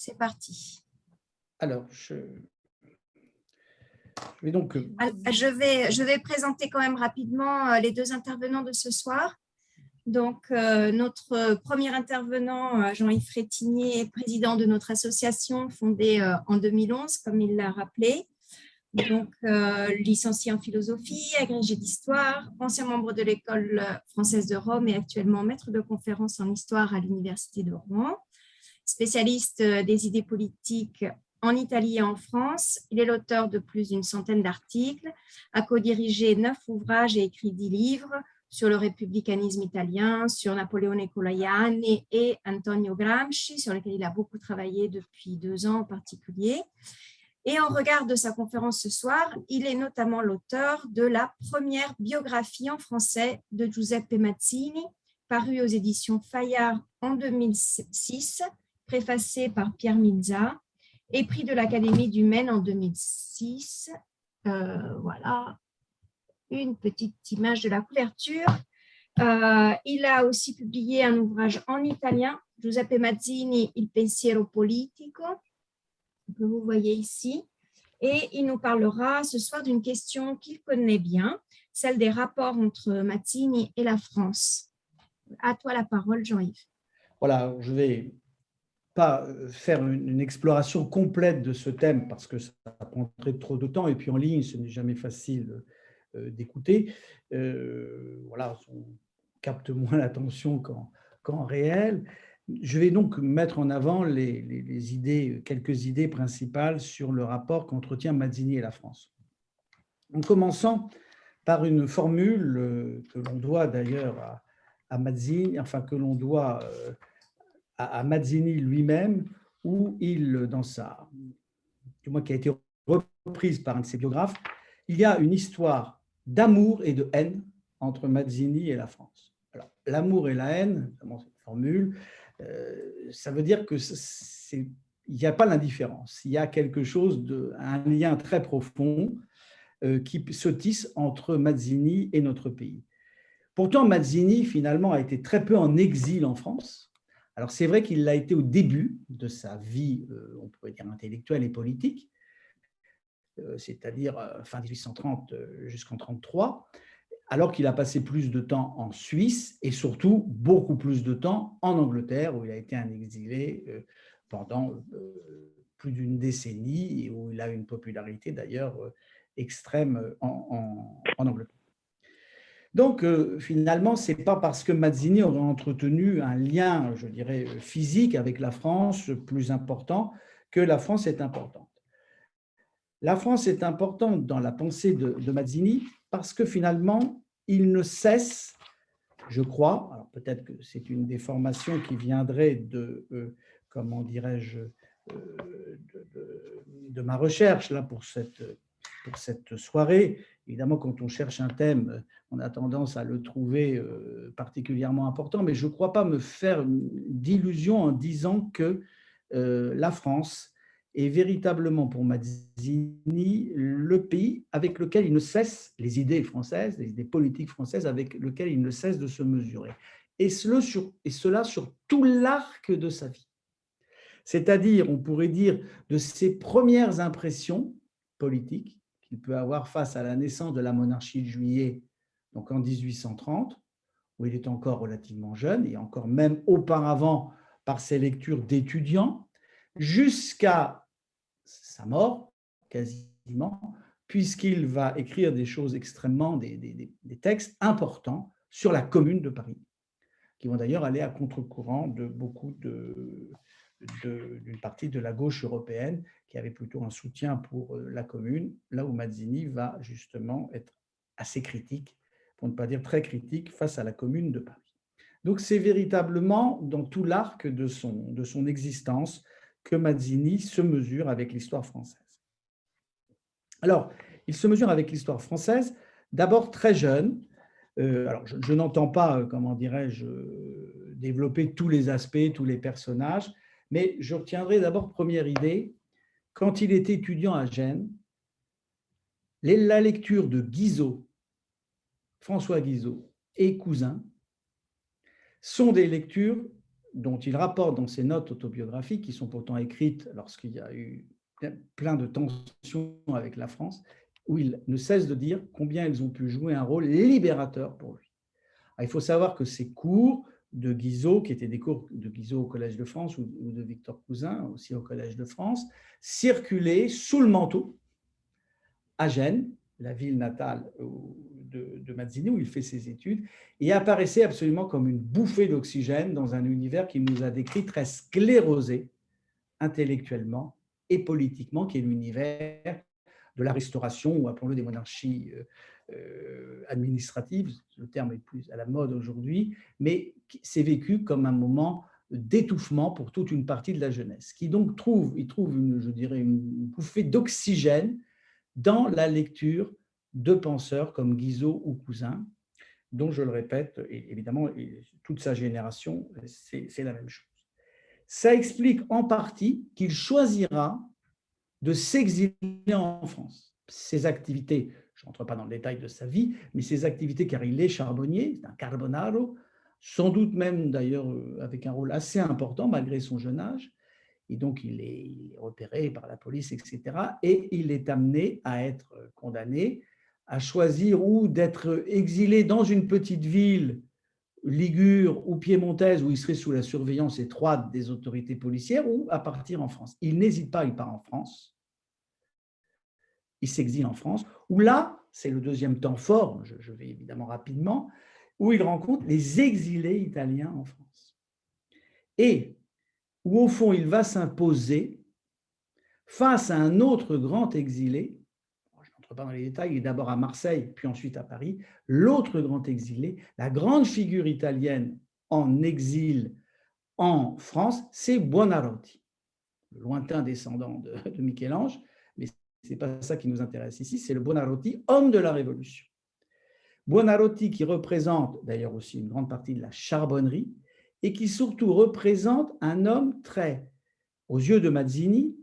C'est parti. Alors, je vais donc… Je vais présenter quand même rapidement les deux intervenants de ce soir. Donc, notre premier intervenant, Jean-Yves Frétinier, est président de notre association fondée en 2011, comme il l'a rappelé. Donc, licencié en philosophie, agrégé d'histoire, ancien membre de l'École française de Rome et actuellement maître de conférences en histoire à l'Université de Rouen. Spécialiste des idées politiques en Italie et en France, il est l'auteur de plus d'une centaine d'articles, a co-dirigé 9 ouvrages et écrit 10 livres sur le républicanisme italien, sur Napoleone Colajanni et Antonio Gramsci, sur lesquels il a beaucoup travaillé depuis 2 ans en particulier. Et en regard de sa conférence ce soir, il est notamment l'auteur de la première biographie en français de Giuseppe Mazzini, parue aux éditions Fayard en 2006, préfacée par Pierre Milza, et prix de l'Académie du Maine en 2006. Voilà une petite image de la couverture. Il a aussi publié un ouvrage en italien, Giuseppe Mazzini, Il pensiero politico, que vous voyez ici. Et il nous parlera ce soir d'une question qu'il connaît bien, celle des rapports entre Mazzini et la France. À toi la parole, Jean-Yves. Voilà, je ne vais pas faire une exploration complète de ce thème parce que ça prendrait trop de temps et puis en ligne, ce n'est jamais facile d'écouter. Voilà, on capte moins l'attention qu'en réel. Je vais donc mettre en avant les idées, quelques idées principales sur le rapport qu'entretient Mazzini et la France. En commençant par une formule que l'on doit d'ailleurs à Mazzini, enfin que l'on doit à Mazzini lui-même, où il, du moins qui a été reprise par un de ses biographes, il y a une histoire d'amour et de haine entre Mazzini et la France. Alors, l'amour et la haine, notamment cette formule, ça veut dire que il n'y a pas l'indifférence. Il y a quelque chose un lien très profond qui se tisse entre Mazzini et notre pays. Pourtant, Mazzini, finalement, a été très peu en exil en France. Alors, c'est vrai qu'il l'a été au début de sa vie, on pourrait dire intellectuelle et politique, c'est-à-dire fin 1830 jusqu'en 1933, alors qu'il a passé plus de temps en Suisse et surtout beaucoup plus de temps en Angleterre, où il a été un exilé pendant plus d'une décennie et où il a une popularité d'ailleurs extrême en Angleterre. Donc, finalement, ce n'est pas parce que Mazzini aurait entretenu un lien, je dirais, physique avec la France plus important que la France est importante. La France est importante dans la pensée de Mazzini parce que finalement, il ne cesse, je crois, alors peut-être que c'est une déformation qui viendrait de, comment dirais-je, de ma recherche là pour cette soirée. Évidemment, quand on cherche un thème, on a tendance à le trouver particulièrement important, mais je ne crois pas me faire d'illusion en disant que la France est véritablement pour Mazzini le pays avec lequel il ne cesse, les idées françaises, les idées politiques françaises avec lesquelles il ne cesse de se mesurer. Et cela sur tout l'arc de sa vie. C'est-à-dire, on pourrait dire, de ses premières impressions politiques qu'il peut avoir face à la naissance de la monarchie de Juillet, donc en 1830, où il est encore relativement jeune, et encore même auparavant par ses lectures d'étudiant, jusqu'à sa mort, quasiment, puisqu'il va écrire des choses extrêmement, des textes importants sur la Commune de Paris, qui vont d'ailleurs aller à contre-courant de beaucoup d'une partie de la gauche européenne qui avait plutôt un soutien pour la Commune, là où Mazzini va justement être assez critique, pour ne pas dire très critique, face à la Commune de Paris. Donc c'est véritablement dans tout l'arc de son existence que Mazzini se mesure avec l'histoire française. Alors, il se mesure avec l'histoire française, d'abord très jeune. Alors, je n'entends pas, comment dirais-je, développer tous les aspects, tous les personnages, mais je retiendrai d'abord, première idée, quand il était étudiant à Gênes, la lecture de Guizot, François Guizot et Cousin, sont des lectures dont il rapporte dans ses notes autobiographiques, qui sont pourtant écrites lorsqu'il y a eu plein de tensions avec la France, où il ne cesse de dire combien ils ont pu jouer un rôle libérateur pour lui. Alors, il faut savoir que ces cours de Guizot, qui étaient des cours de Guizot au Collège de France ou de Victor Cousin aussi au Collège de France, circulaient sous le manteau à Gênes, la ville natale de Mazzini, où il fait ses études, et apparaissait absolument comme une bouffée d'oxygène dans un univers qu'il nous a décrit très sclérosé intellectuellement et politiquement, qui est l'univers de la Restauration, ou appelons-le des monarchies administratives, le terme est plus à la mode aujourd'hui, mais c'est vécu comme un moment d'étouffement pour toute une partie de la jeunesse, qui donc trouve je dirais, une bouffée d'oxygène dans la lecture de penseurs comme Guizot ou Cousin, dont, je le répète, et évidemment, toute sa génération, c'est la même chose. Ça explique en partie qu'il choisira de s'exiler en France. Ses activités, je n'entre pas dans le détail de sa vie, mais ses activités, car il est charbonnier, c'est un carbonaro, sans doute même d'ailleurs avec un rôle assez important malgré son jeune âge, et donc il est repéré par la police, etc. Et il est amené à être condamné, à choisir ou d'être exilé dans une petite ville ligure ou piémontaise où il serait sous la surveillance étroite des autorités policières, ou à partir en France. Il n'hésite pas, il part en France. Il s'exile en France, où là, c'est le deuxième temps fort, je vais évidemment rapidement, où il rencontre les exilés italiens en France. Et où au fond, il va s'imposer face à un autre grand exilé, je n'entre pas dans les détails, il est d'abord à Marseille, puis ensuite à Paris, l'autre grand exilé, la grande figure italienne en exil en France, c'est Buonarroti, le lointain descendant de Michel-Ange, mais ce n'est pas ça qui nous intéresse ici, c'est le Buonarroti, homme de la Révolution. Buonarroti qui représente d'ailleurs aussi une grande partie de la charbonnerie et qui surtout représente un homme très, aux yeux de Mazzini,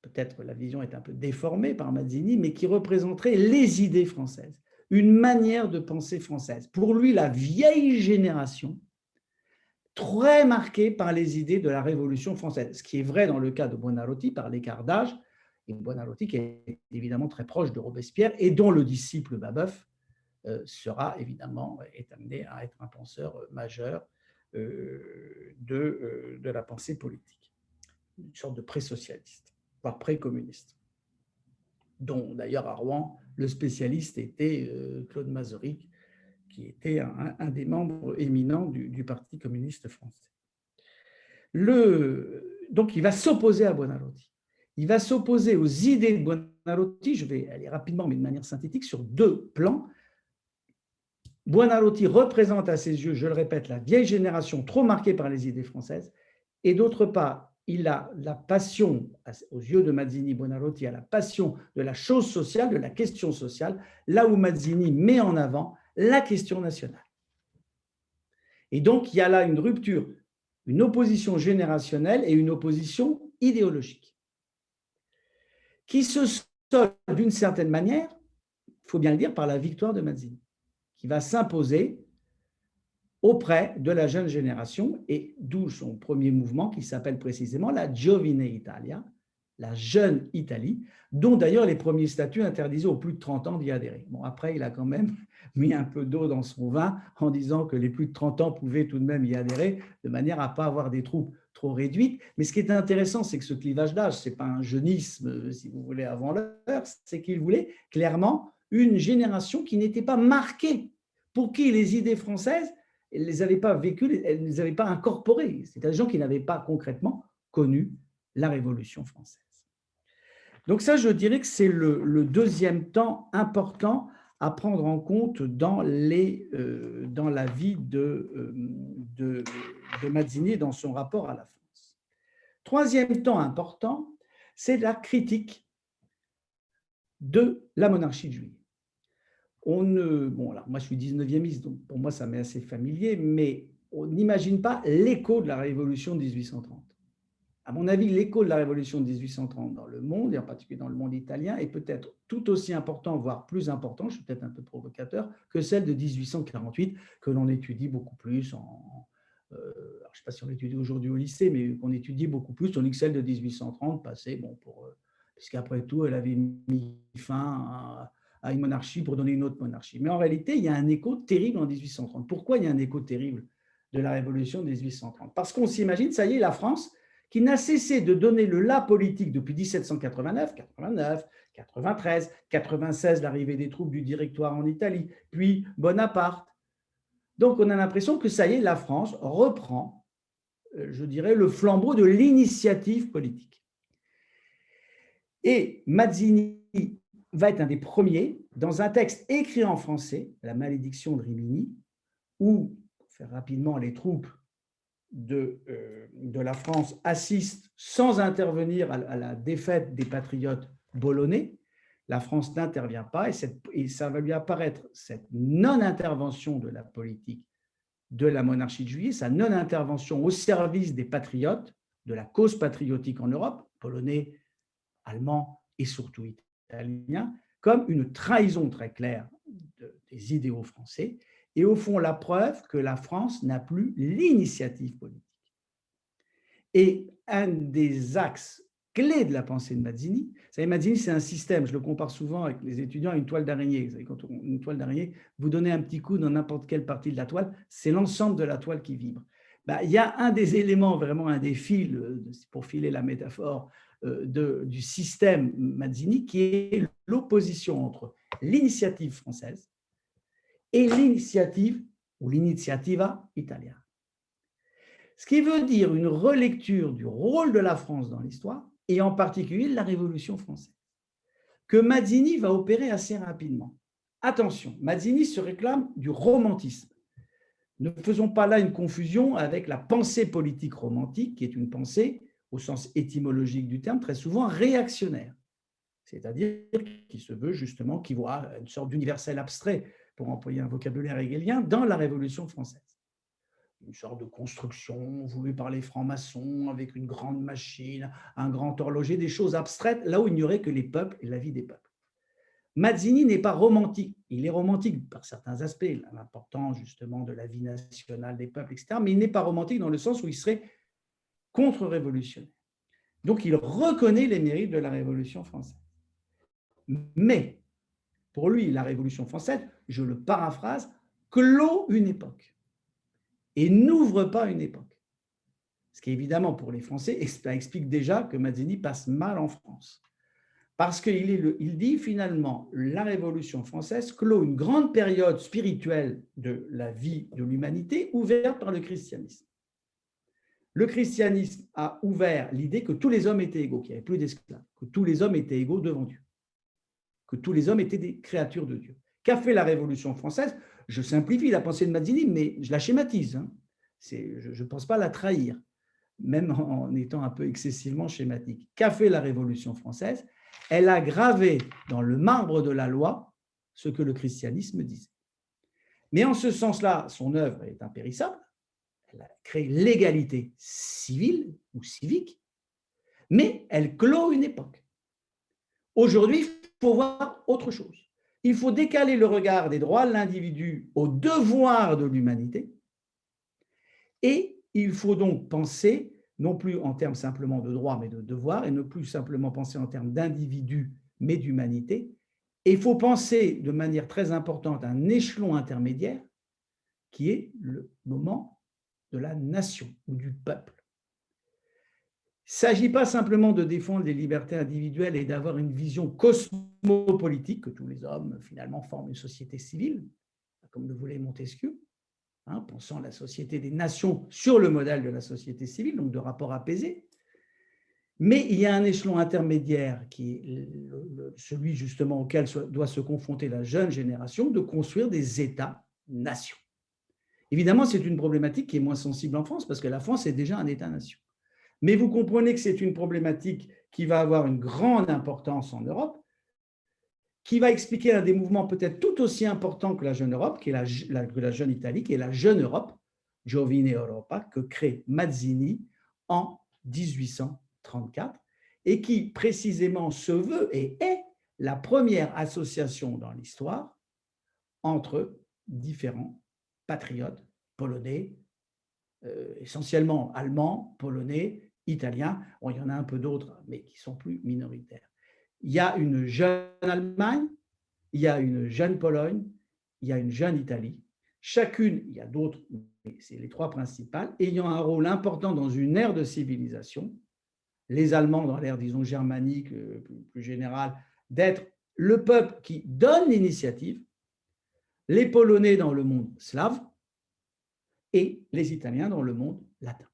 peut-être la vision est un peu déformée par Mazzini, mais qui représenterait les idées françaises, une manière de penser française. Pour lui, la vieille génération, très marquée par les idées de la Révolution française, ce qui est vrai dans le cas de Buonarroti par l'écart d'âge, et Buonarroti qui est évidemment très proche de Robespierre et dont le disciple Babeuf sera évidemment est amené à être un penseur majeur de la pensée politique, une sorte de pré-socialiste, voire pré-communiste, dont d'ailleurs à Rouen, le spécialiste était Claude Masaryk, qui était un des membres éminents du Parti communiste français. Donc il va s'opposer à Buonarroti. Il va s'opposer aux idées de Buonarroti, je vais aller rapidement, mais de manière synthétique, sur deux plans. Buonarroti représente à ses yeux, je le répète, la vieille génération trop marquée par les idées françaises, et d'autre part, il a la passion, aux yeux de Mazzini, Buonarroti a la passion de la chose sociale, de la question sociale, là où Mazzini met en avant la question nationale. Et donc, il y a là une rupture, une opposition générationnelle et une opposition idéologique, qui se solde d'une certaine manière, il faut bien le dire, par la victoire de Mazzini, qui va s'imposer auprès de la jeune génération, et d'où son premier mouvement qui s'appelle précisément la Giovine Italia, la jeune Italie, dont d'ailleurs les premiers statuts interdisaient aux plus de 30 ans d'y adhérer. Bon, après, il a quand même mis un peu d'eau dans son vin en disant que les plus de 30 ans pouvaient tout de même y adhérer, de manière à ne pas avoir des troupes trop réduites. Mais ce qui est intéressant, c'est que ce clivage d'âge, ce n'est pas un jeunisme, si vous voulez, avant l'heure, c'est qu'il voulait clairement une génération qui n'était pas marquée, pour qui les idées françaises, elles ne les avaient pas vécues, elles ne les avaient pas incorporées. C'était des gens qui n'avaient pas concrètement connu la Révolution française. Donc ça, je dirais que c'est le deuxième temps important à prendre en compte dans la vie de Mazzini dans son rapport à la France. Troisième temps important, c'est la critique de la monarchie de Juillet. Alors moi je suis 19e, donc pour moi ça m'est assez familier, mais on n'imagine pas l'écho de la Révolution de 1830. À mon avis, l'écho de la Révolution de 1830 dans le monde, et en particulier dans le monde italien, est peut-être tout aussi important, voire plus important, je suis peut-être un peu provocateur, que celle de 1848, que l'on étudie beaucoup plus je ne sais pas si on l'étudie aujourd'hui au lycée, mais qu'on étudie beaucoup plus, tandis que celle de 1830 passait, puisqu'après tout, elle avait mis fin à une monarchie pour donner une autre monarchie. Mais en réalité, il y a un écho terrible en 1830. Pourquoi il y a un écho terrible de la Révolution de 1830? Parce qu'on s'imagine, ça y est, la France, qui n'a cessé de donner le la politique depuis 1789, 89, 93, 96, l'arrivée des troupes du Directoire en Italie, puis Bonaparte. Donc, on a l'impression que ça y est, la France reprend, je dirais, le flambeau de l'initiative politique. Et Mazzini va être un des premiers, dans un texte écrit en français, La malédiction de Rimini, où, pour faire rapidement, les troupes de la France assistent sans intervenir à la défaite des patriotes bolonais. La France n'intervient pas et ça va lui apparaître, cette non-intervention de la politique de la monarchie de Juillet, sa non-intervention au service des patriotes, de la cause patriotique en Europe, polonais, allemands et surtout italiens, comme une trahison très claire des idéaux français et au fond la preuve que la France n'a plus l'initiative politique. Et un des axes clés de la pensée de Mazzini, vous savez, Mazzini, c'est un système, je le compare souvent avec les étudiants à une toile d'araignée. Vous savez, quand une toile d'araignée, vous donnez un petit coup dans n'importe quelle partie de la toile, c'est l'ensemble de la toile qui vibre. Il y a un des éléments, vraiment un des fils, pour filer la métaphore, du système Mazzini, qui est l'opposition entre l'initiative française et l'initiative ou l'iniziativa italiana. Ce qui veut dire une relecture du rôle de la France dans l'histoire, et en particulier de la Révolution française, que Mazzini va opérer assez rapidement. Attention, Mazzini se réclame du romantisme. Ne faisons pas là une confusion avec la pensée politique romantique, qui est une pensée, au sens étymologique du terme, très souvent réactionnaire, c'est-à-dire qui se veut justement, qui voit une sorte d'universel abstrait, pour employer un vocabulaire hegelien, dans la Révolution française. Une sorte de construction voulue par les francs-maçons, avec une grande machine, un grand horloger, des choses abstraites, là où il n'y aurait que les peuples et la vie des peuples. Mazzini n'est pas romantique. Il est romantique par certains aspects, l'importance justement de la vie nationale des peuples, etc. Mais il n'est pas romantique dans le sens où il serait contre-révolutionnaire. Donc, il reconnaît les mérites de la Révolution française. Mais, pour lui, la Révolution française, je le paraphrase, clôt une époque et n'ouvre pas une époque. Ce qui, évidemment, pour les Français, explique déjà que Mazzini passe mal en France. Parce qu'il dit, finalement, la Révolution française clôt une grande période spirituelle de la vie de l'humanité ouverte par le christianisme. Le christianisme a ouvert l'idée que tous les hommes étaient égaux, qu'il n'y avait plus d'esclaves, que tous les hommes étaient égaux devant Dieu, que tous les hommes étaient des créatures de Dieu. Qu'a fait la Révolution française? Je simplifie la pensée de Mazzini, mais je la schématise. Je ne pense pas la trahir, même en étant un peu excessivement schématique. Qu'a fait la Révolution française? Elle a gravé dans le marbre de la loi ce que le christianisme disait. Mais en ce sens-là, son œuvre est impérissable. Elle a créé l'égalité civile ou civique, mais elle clôt une époque. Aujourd'hui, il faut voir autre chose. Il faut décaler le regard des droits de l'individu aux devoirs de l'humanité et il faut donc penser non plus en termes simplement de droits, mais de devoirs, et ne plus simplement penser en termes d'individus, mais d'humanité. Et il faut penser de manière très importante à un échelon intermédiaire qui est le moment de la nation ou du peuple. Il ne s'agit pas simplement de défendre les libertés individuelles et d'avoir une vision cosmopolitique, que tous les hommes finalement forment une société civile, comme le voulait Montesquieu, pensant la société des nations sur le modèle de la société civile, donc de rapports apaisés. Mais il y a un échelon intermédiaire qui est celui justement auquel doit se confronter la jeune génération, de construire des États-nations. Évidemment, c'est une problématique qui est moins sensible en France, parce que la France est déjà un État-nation. Mais vous comprenez que c'est une problématique qui va avoir une grande importance en Europe, qui va expliquer un des mouvements peut-être tout aussi importants que la jeune Europe, qui est la jeune Italie, qui est la jeune Europe, Giovine Europa, que crée Mazzini en 1834, et qui précisément se veut et est la première association dans l'histoire entre différents patriotes polonais, essentiellement allemand, polonais, italien. Bon, il y en a un peu d'autres, mais qui sont plus minoritaires. Il y a une jeune Allemagne, il y a une jeune Pologne, il y a une jeune Italie. Chacune, il y a d'autres, mais c'est les trois principales, ayant un rôle important dans une ère de civilisation. Les Allemands dans l'ère, disons, germanique, plus générale, d'être le peuple qui donne l'initiative, les Polonais dans le monde slave et les Italiens dans le monde latin.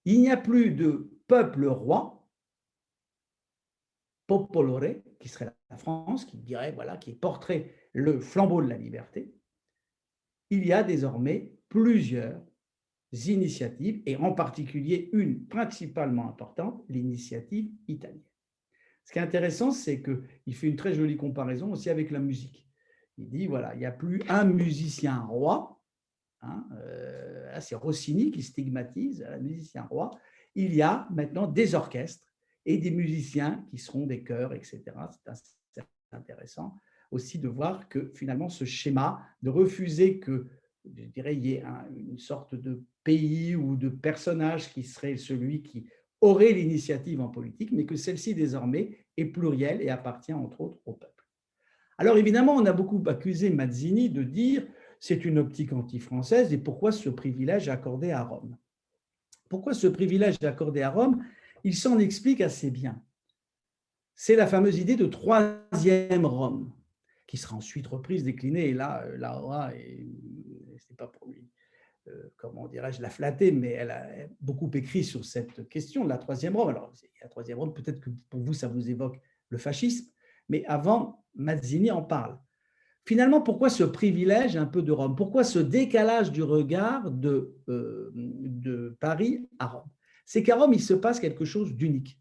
Il n'y a plus de peuple roi, popolore, qui serait la France, qui dirait, voilà, qui porterait le flambeau de la liberté. Il y a désormais plusieurs initiatives, et en particulier une principalement importante, l'initiative italienne. Ce qui est intéressant, c'est qu'il fait une très jolie comparaison aussi avec la musique. Il dit, voilà, il n'y a plus un musicien roi, hein, c'est Rossini qui stigmatise un musicien roi, il y a maintenant des orchestres et des musiciens qui seront des chœurs, etc. C'est intéressant aussi de voir que finalement ce schéma de refuser que, je dirais, il y ait une sorte de pays ou de personnage qui serait celui qui aurait l'initiative en politique, mais que celle-ci désormais est plurielle et appartient entre autres au peuple. Alors évidemment, on a beaucoup accusé Mazzini de dire c'est une optique anti-française et pourquoi ce privilège accordé à Rome? Pourquoi ce privilège accordé à Rome? Il s'en explique assez bien. C'est la fameuse idée de troisième Rome, qui sera ensuite reprise, déclinée, et là, Laura, c'est pas pour lui, comment dirais-je, la flatter, mais elle a beaucoup écrit sur cette question de la troisième Rome. Alors, la troisième Rome, peut-être que pour vous, ça vous évoque le fascisme, mais avant, Mazzini en parle. Finalement, pourquoi ce privilège un peu de Rome? Pourquoi ce décalage du regard de Paris à Rome? C'est qu'à Rome, il se passe quelque chose d'unique,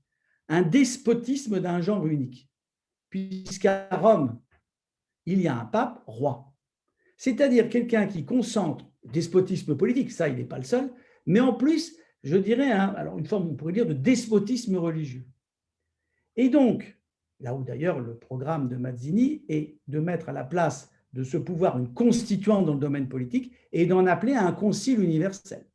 un despotisme d'un genre unique, puisqu'à Rome, il y a un pape roi, c'est-à-dire quelqu'un qui concentre despotisme politique, ça, il n'est pas le seul, mais en plus, je dirais, alors une forme, on pourrait dire, de despotisme religieux. Et donc, là où d'ailleurs le programme de Mazzini est de mettre à la place de ce pouvoir une constituante dans le domaine politique et d'en appeler à un concile universel.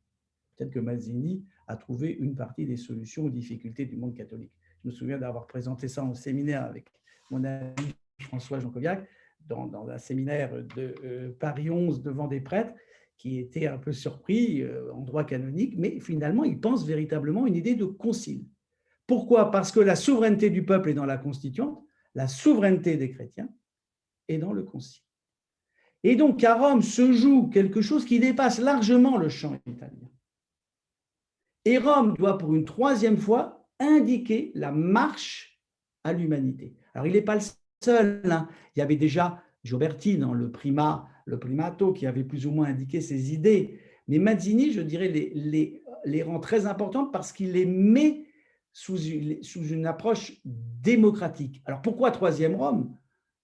Peut-être que Mazzini a trouvé une partie des solutions aux difficultés du monde catholique. Je me souviens d'avoir présenté ça en séminaire avec mon ami François Jancoviac, dans un séminaire de Paris 11 devant des prêtres qui étaient un peu surpris en droit canonique, mais finalement, ils pensent véritablement une idée de concile. Pourquoi? Parce que la souveraineté du peuple est dans la constituante, la souveraineté des chrétiens est dans le concile. Et donc, à Rome se joue quelque chose qui dépasse largement le champ italien. Et Rome doit, pour une troisième fois, indiquer la marche à l'humanité. Alors, il n'est pas le seul. Hein. Il y avait déjà Gioberti dans le Primato, qui avait plus ou moins indiqué ses idées. Mais Mazzini, je dirais, les rend très importantes parce qu'il les met sous une approche démocratique. Alors, pourquoi troisième Rome?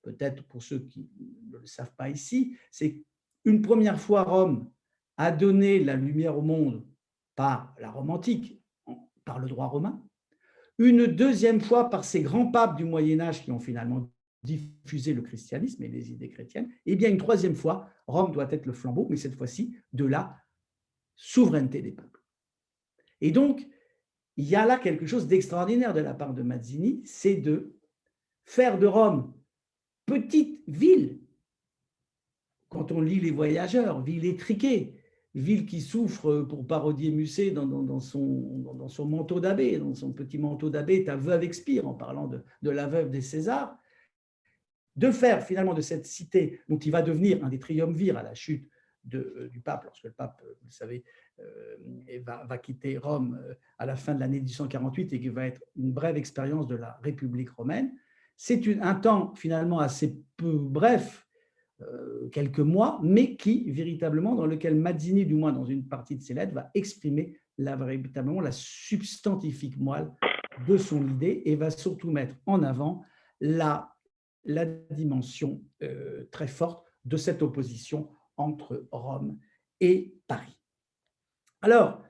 Peut-être pour ceux qui ne le savent pas ici, c'est une première fois Rome a donné la lumière au monde par la Rome antique, par le droit romain, une deuxième fois par ces grands papes du Moyen-Âge qui ont finalement diffusé le christianisme et les idées chrétiennes, et bien une troisième fois, Rome doit être le flambeau, mais cette fois-ci de la souveraineté des peuples. Et donc, il y a là quelque chose d'extraordinaire de la part de Mazzini, c'est de faire de Rome petite ville. Quand on lit Les Voyageurs, ville étriquée, ville qui souffre, pour parodier Musset, dans son manteau d'abbé, dans son petit manteau d'abbé, ta veuve expire, en parlant de la veuve des Césars, de faire finalement de cette cité, dont il va devenir un des triumvirs à la chute du pape, lorsque le pape, vous le savez, va quitter Rome à la fin de l'année 1848 et qui va être une brève expérience de la République romaine. C'est un temps finalement assez peu bref, quelques mois, mais qui, véritablement, dans lequel Mazzini, du moins dans une partie de ses lettres, va exprimer véritablement la substantifique moelle de son idée et va surtout mettre en avant la dimension très forte de cette opposition entre Rome et Paris. Alors,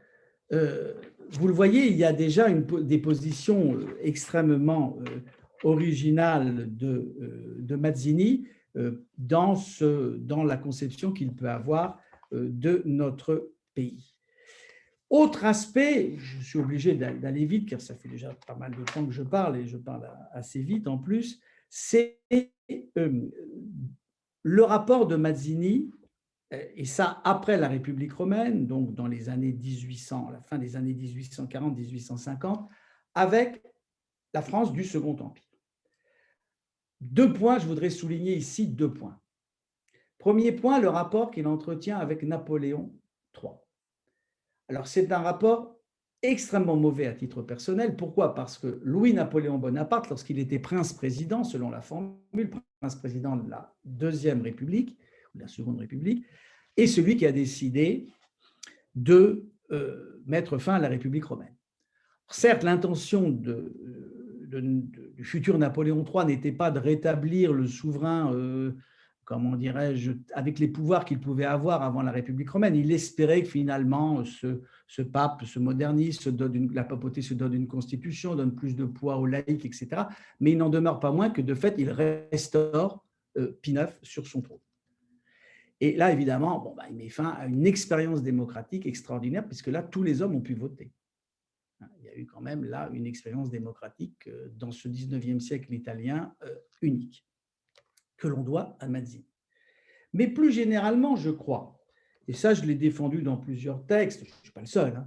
vous le voyez, il y a déjà des positions extrêmement originales de Mazzini dans la conception qu'il peut avoir de notre pays. Autre aspect, je suis obligé d'aller vite car ça fait déjà pas mal de temps que je parle et je parle assez vite en plus, c'est le rapport de Mazzini, et ça après la République romaine, donc dans les années 1800, la fin des années 1840-1850, avec la France du Second Empire. Deux points, je voudrais souligner ici deux points. Premier point, le rapport qu'il entretient avec Napoléon III. Alors, c'est un rapport extrêmement mauvais à titre personnel. Pourquoi? Parce que Louis-Napoléon Bonaparte, lorsqu'il était prince-président, selon la formule, prince-président de la Deuxième République, ou de la Seconde République, est celui qui a décidé de mettre fin à la République romaine. Certes, l'intention du futur Napoléon III n'était pas de rétablir le souverain, comment dirais-je, avec les pouvoirs qu'il pouvait avoir avant la République romaine. Il espérait que finalement ce pape se modernise, la papauté se donne une constitution, donne plus de poids aux laïcs, etc. Mais il n'en demeure pas moins que de fait, il restaure Pie IX sur son trône. Et là, évidemment, il met fin à une expérience démocratique extraordinaire, puisque là, tous les hommes ont pu voter. Il y a eu quand même là une expérience démocratique dans ce 19e siècle italien unique, que l'on doit à Mazzini. Mais plus généralement, je crois, et ça je l'ai défendu dans plusieurs textes, je ne suis pas le seul,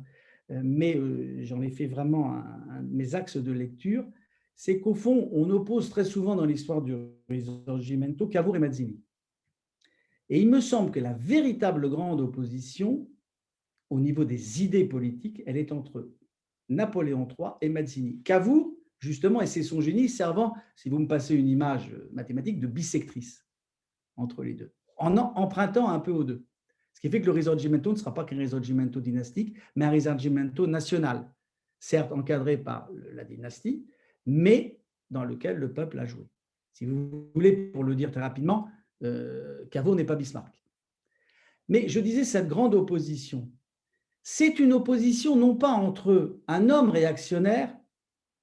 mais j'en ai fait vraiment un de mes axes de lecture, c'est qu'au fond, on oppose très souvent dans l'histoire du Risorgimento Cavour et Mazzini. Et il me semble que la véritable grande opposition, au niveau des idées politiques, elle est entre Napoléon III et Mazzini. Cavour, justement, et c'est son génie servant, si vous me passez une image mathématique, de bissectrice entre les deux, en empruntant un peu aux deux. Ce qui fait que le Risorgimento ne sera pas qu'un Risorgimento dynastique, mais un Risorgimento national, certes encadré par la dynastie, mais dans lequel le peuple a joué. Si vous voulez, pour le dire très rapidement, Cavour n'est pas Bismarck. Mais je disais, cette grande opposition, c'est une opposition non pas entre un homme réactionnaire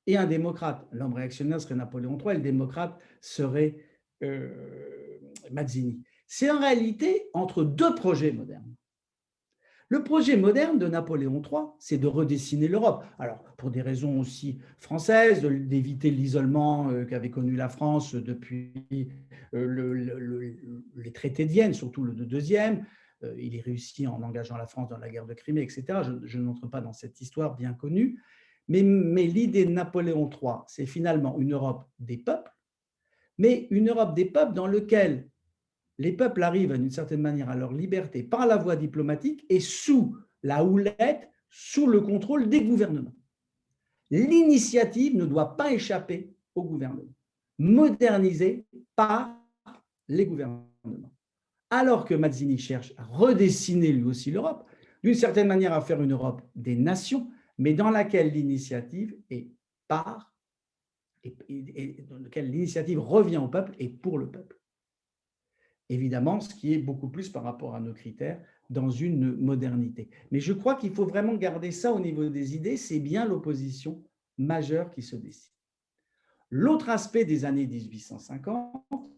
et un démocrate. L'homme réactionnaire serait Napoléon III et le démocrate serait Mazzini. C'est en réalité entre deux projets modernes. Le projet moderne de Napoléon III, c'est de redessiner l'Europe. Alors, pour des raisons aussi françaises, d'éviter l'isolement qu'avait connu la France depuis les traités de Vienne, surtout le deuxième. Il est réussi en engageant la France dans la guerre de Crimée, etc. Je n'entre pas dans cette histoire bien connue. Mais l'idée de Napoléon III, c'est finalement une Europe des peuples, mais une Europe des peuples dans laquelle les peuples arrivent d'une certaine manière à leur liberté par la voie diplomatique et sous la houlette, sous le contrôle des gouvernements. L'initiative ne doit pas échapper au gouvernement, modernisée par les gouvernements. Alors que Mazzini cherche à redessiner lui aussi l'Europe, d'une certaine manière à faire une Europe des nations, mais dans laquelle l'initiative est par, et dans laquelle l'initiative revient au peuple et pour le peuple. Évidemment, ce qui est beaucoup plus par rapport à nos critères dans une modernité. Mais je crois qu'il faut vraiment garder ça au niveau des idées, c'est bien l'opposition majeure qui se dessine. L'autre aspect des années 1850,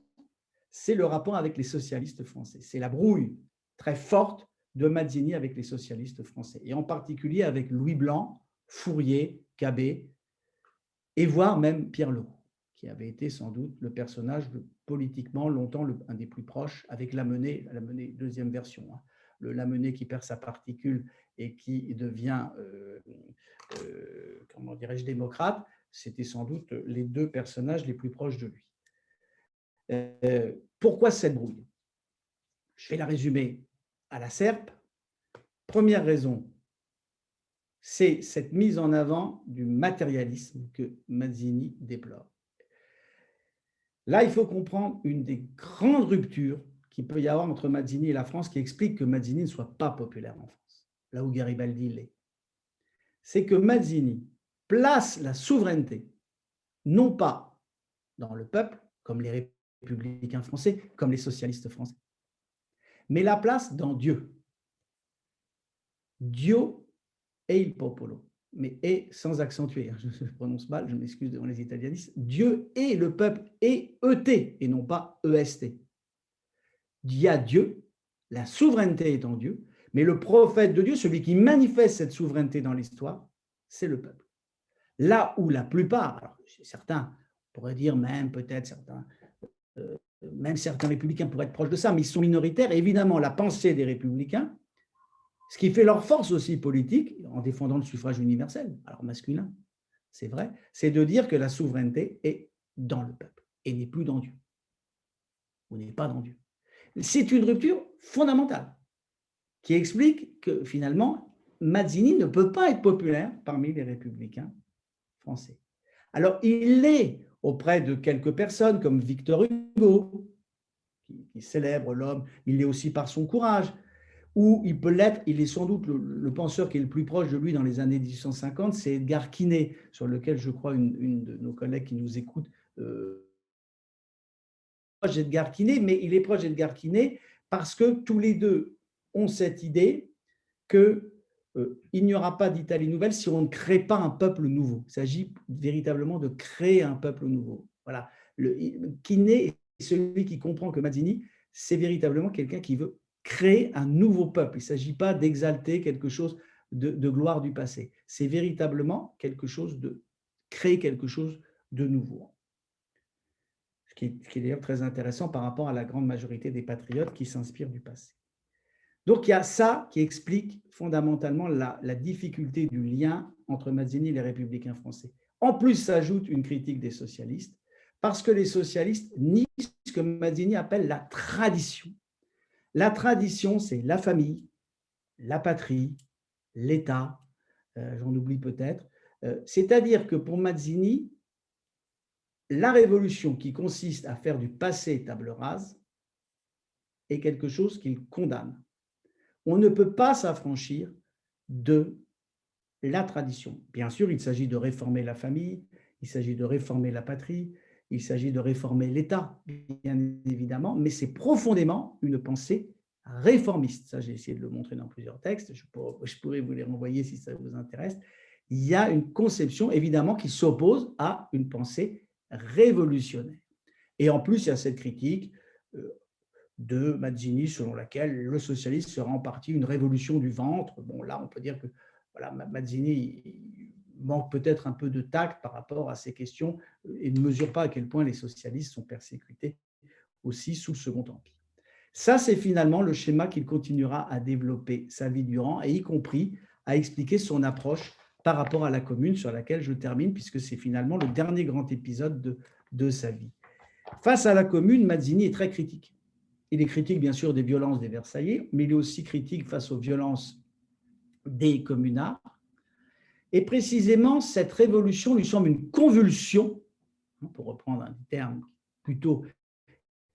c'est le rapport avec les socialistes français. C'est la brouille très forte de Mazzini avec les socialistes français, et en particulier avec Louis Blanc, Fourier, Cabet, et voire même Pierre Leroux, qui avait été sans doute le personnage politiquement longtemps un des plus proches, avec Lamennais deuxième version, Lamennais qui perd sa particule et qui devient, comment dirais-je, démocrate, c'était sans doute les deux personnages les plus proches de lui. Pourquoi cette brouille? Je vais la résumer à la serpe. Première raison, c'est cette mise en avant du matérialisme que Mazzini déplore. Là, il faut comprendre une des grandes ruptures qu'il peut y avoir entre Mazzini et la France qui explique que Mazzini ne soit pas populaire en France, là où Garibaldi l'est. C'est que Mazzini place la souveraineté, non pas dans le peuple, comme les républicains français, comme les socialistes français, mais la place dans Dieu. Dio e il popolo. Mais et sans accentuer, je prononce mal, je m'excuse devant les italianistes. Dieu et le peuple, et ET, et non pas EST. Il y a Dieu, la souveraineté est en Dieu, Mais le prophète de Dieu, celui qui manifeste cette souveraineté dans l'histoire, c'est le peuple. Là où la plupart, alors certains pourraient dire même peut-être même certains républicains pourraient être proches de ça, mais ils sont minoritaires. Et évidemment, la pensée des républicains, ce qui fait leur force aussi politique, en défendant le suffrage universel, alors masculin, c'est vrai, c'est de dire que la souveraineté est dans le peuple et n'est plus dans Dieu, ou n'est pas dans Dieu. C'est une rupture fondamentale qui explique que finalement, Mazzini ne peut pas être populaire parmi les républicains français. Alors, il l'est auprès de quelques personnes comme Victor Hugo, qui célèbre l'homme, il l'est aussi par son courage, ou il peut l'être, il est sans doute le penseur qui est le plus proche de lui dans les années 1850, c'est Edgar Quinet, sur lequel je crois une de nos collègues qui nous écoute proche d'Edgar Quinet, mais il est proche d'Edgar Quinet parce que tous les deux ont cette idée qu'il n'y aura pas d'Italie nouvelle si on ne crée pas un peuple nouveau. Il s'agit véritablement de créer un peuple nouveau. Voilà. Quinet est celui qui comprend que Mazzini, c'est véritablement quelqu'un qui veut créer un nouveau peuple. Il ne s'agit pas d'exalter quelque chose de gloire du passé. C'est véritablement quelque chose de créer quelque chose de nouveau. Ce qui est d'ailleurs très intéressant par rapport à la grande majorité des patriotes qui s'inspirent du passé. Donc, il y a ça qui explique fondamentalement la difficulté du lien entre Mazzini et les républicains français. En plus, s'ajoute une critique des socialistes, parce que les socialistes nient ce que Mazzini appelle la tradition. La tradition, c'est la famille, la patrie, l'État, j'en oublie peut-être. C'est-à-dire que pour Mazzini, la révolution qui consiste à faire du passé table rase est quelque chose qu'il condamne. On ne peut pas s'affranchir de la tradition. Bien sûr, il s'agit de réformer la famille, il s'agit de réformer la patrie, il s'agit de réformer l'État, bien évidemment, mais c'est profondément une pensée réformiste. Ça, j'ai essayé de le montrer dans plusieurs textes, je pourrais vous les renvoyer si ça vous intéresse. Il y a une conception, évidemment, qui s'oppose à une pensée révolutionnaire. Et en plus, il y a cette critique de Mazzini, selon laquelle le socialisme sera en partie une révolution du ventre. Bon, là, on peut dire que voilà, Mazzini manque peut-être un peu de tact par rapport à ces questions et ne mesure pas à quel point les socialistes sont persécutés aussi sous le Second Empire. Ça, c'est finalement le schéma qu'il continuera à développer sa vie durant, et y compris à expliquer son approche par rapport à la Commune, sur laquelle je termine, puisque c'est finalement le dernier grand épisode de sa vie. Face à la Commune, Mazzini est très critique. Il est critique, bien sûr, des violences des Versaillais, mais il est aussi critique face aux violences des communards. Et précisément, cette révolution lui semble une convulsion, pour reprendre un terme plutôt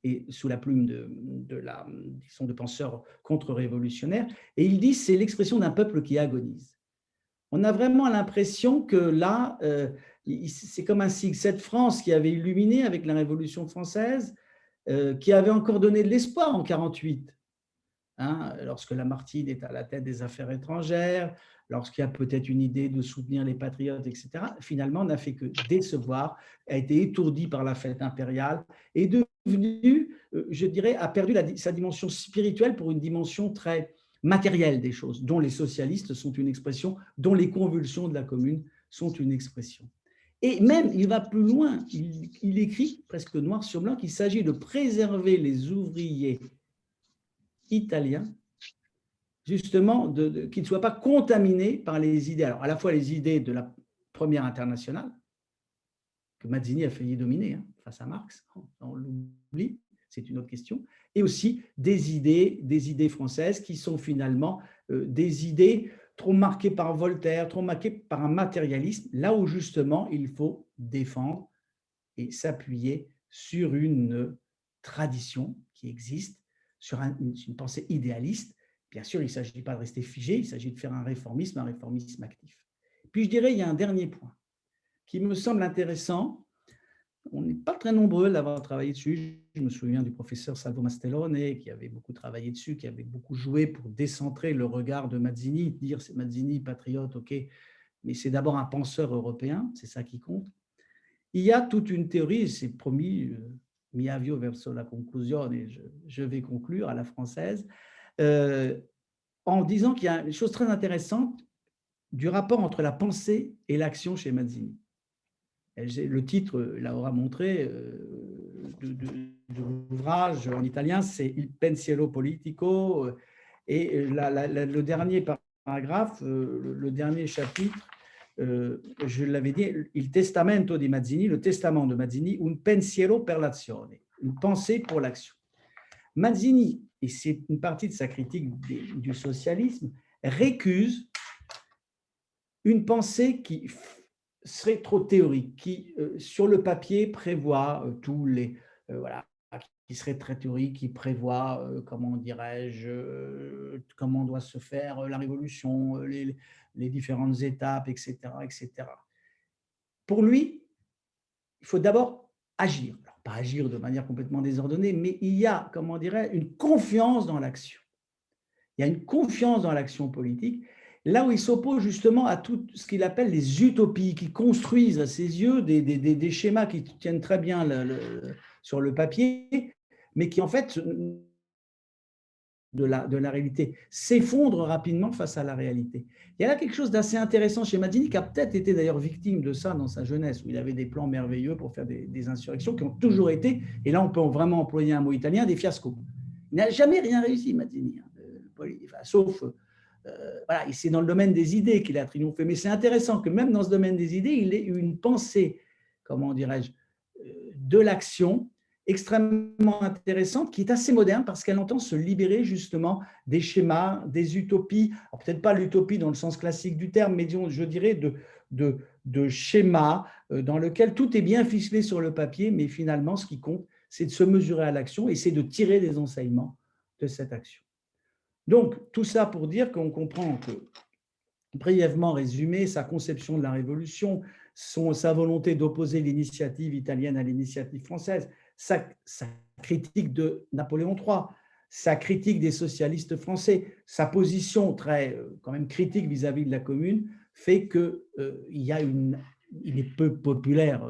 et sous la plume de penseurs contre-révolutionnaires, et il dit que c'est l'expression d'un peuple qui agonise. On a vraiment l'impression que là, c'est comme un signe. Cette France qui avait illuminé avec la Révolution française, qui avait encore donné de l'espoir en 1948, hein, lorsque Lamartine est à la tête des affaires étrangères, lorsqu'il y a peut-être une idée de soutenir les patriotes, etc., finalement, n'a fait que décevoir, a été étourdi par la fête impériale, est devenu, je dirais, a perdu sa dimension spirituelle pour une dimension très matérielle des choses, dont les socialistes sont une expression, dont les convulsions de la Commune sont une expression. Et même, il va plus loin, il écrit presque noir sur blanc qu'il s'agit de préserver les ouvriers italiens, justement, qu'ils ne soient pas contaminés par les idées. Alors, à la fois les idées de la Première Internationale, que Mazzini a failli dominer face à Marx, on l'oublie, c'est une autre question, et aussi des idées françaises qui sont finalement des idées trop marquées par Voltaire, trop marquées par un matérialisme, là où justement il faut défendre et s'appuyer sur une tradition qui existe, sur une pensée idéaliste. Bien sûr, il ne s'agit pas de rester figé, il s'agit de faire un réformisme actif. Puis je dirais, il y a un dernier point qui me semble intéressant. On n'est pas très nombreux à l'avoir travaillé dessus. Je me souviens du professeur Salvo Mastellone qui avait beaucoup travaillé dessus, qui avait beaucoup joué pour décentrer le regard de Mazzini, dire c'est Mazzini, patriote, ok, mais c'est d'abord un penseur européen, c'est ça qui compte. Il y a toute une théorie, c'est promis, mi avvio verso la conclusione, et je vais conclure à la française, en disant qu'il y a une chose très intéressante du rapport entre la pensée et l'action chez Mazzini. Le titre l'aura montré de l'ouvrage en italien, c'est Il pensiero politico. Et le dernier paragraphe, le dernier chapitre, je l'avais dit, Il testamento di Mazzini, le testament de Mazzini, un pensiero per l'azione, une pensée pour l'action. Mazzini, et c'est une partie de sa critique du socialisme, récuse une pensée qui serait trop théorique, qui, sur le papier, prévoit tous les… voilà, qui serait très théorique, qui prévoit, comment dirais-je, comment doit se faire la révolution, les différentes étapes, etc., etc. Pour lui, il faut d'abord agir. Alors, pas agir de manière complètement désordonnée, mais il y a, comment dirais-je, une confiance dans l'action. Il y a une confiance dans l'action politique, là où il s'oppose justement à tout ce qu'il appelle les utopies, qui construisent à ses yeux des schémas qui tiennent très bien sur le papier, mais qui en fait, de la réalité, s'effondrent rapidement face à la réalité. Il y a là quelque chose d'assez intéressant chez Mazzini, qui a peut-être été d'ailleurs victime de ça dans sa jeunesse, où il avait des plans merveilleux pour faire des insurrections qui ont toujours été, et là on peut vraiment employer un mot italien, des fiascos. Il n'a jamais rien réussi, Mazzini, sauf… voilà, c'est dans le domaine des idées qu'il a triomphé, mais c'est intéressant que même dans ce domaine des idées, il ait eu une pensée, comment dirais-je, de l'action extrêmement intéressante, qui est assez moderne parce qu'elle entend se libérer justement des schémas, des utopies, alors peut-être pas l'utopie dans le sens classique du terme, mais disons, je dirais de schémas dans lesquels tout est bien ficelé sur le papier, mais finalement, ce qui compte, c'est de se mesurer à l'action et c'est de tirer des enseignements de cette action. Donc, tout ça pour dire qu'on comprend que, brièvement résumé, sa conception de la Révolution, sa volonté d'opposer l'initiative italienne à l'initiative française, sa critique de Napoléon III, sa critique des socialistes français, sa position très quand même critique vis-à-vis de la Commune, fait il est peu populaire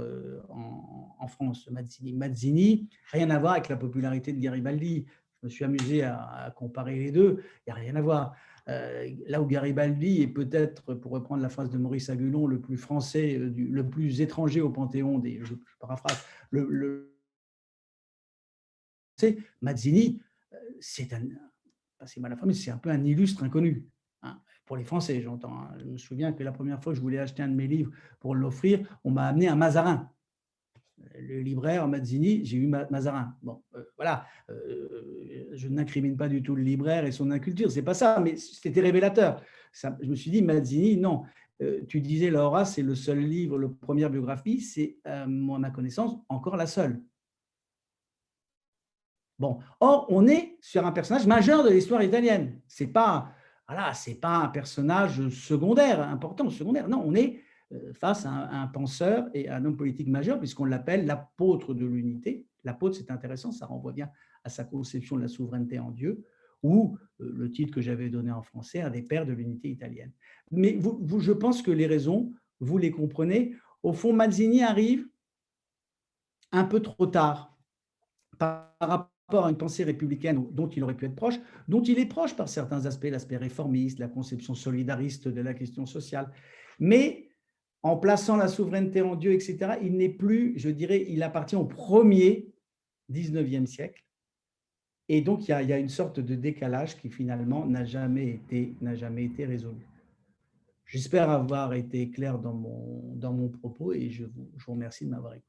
en France, Mazzini. Mazzini, rien à voir avec la popularité de Garibaldi. Je me suis amusé à comparer les deux, il n'y a rien à voir. Là où Garibaldi est peut-être, pour reprendre la phrase de Maurice Agulon, le plus français, le plus étranger au panthéon je paraphrase, Mazzini, c'est un peu un illustre inconnu. Hein, pour les Français, j'entends. Hein. Je me souviens que la première fois que je voulais acheter un de mes livres pour l'offrir, on m'a amené un Mazarin. Le libraire Mazzini, j'ai eu Mazarin. Bon, voilà, je n'incrimine pas du tout le libraire et son inculture, c'est pas ça, mais c'était révélateur. Ça, je me suis dit, Mazzini, non. Tu disais, Laura, c'est le seul livre, la première biographie, c'est, à ma connaissance, encore la seule. Bon, or, on est sur un personnage majeur de l'histoire italienne. C'est pas, voilà, c'est pas un personnage secondaire, important, secondaire. Non, on est face à un penseur et à un homme politique majeur, puisqu'on l'appelle l'apôtre de l'unité. L'apôtre, c'est intéressant, ça renvoie bien à sa conception de la souveraineté en Dieu, ou le titre que j'avais donné en français, un des pères de l'unité italienne. Mais je pense que les raisons, vous les comprenez. Au fond, Mazzini arrive un peu trop tard par rapport à une pensée républicaine dont il aurait pu être proche, dont il est proche par certains aspects, l'aspect réformiste, la conception solidariste de la question sociale. Mais en plaçant la souveraineté en Dieu, etc., il n'est plus, je dirais, il appartient au premier 19e siècle. Et donc, il y a une sorte de décalage qui, finalement, n'a jamais été résolu. J'espère avoir été clair dans mon propos et je vous remercie de m'avoir écouté.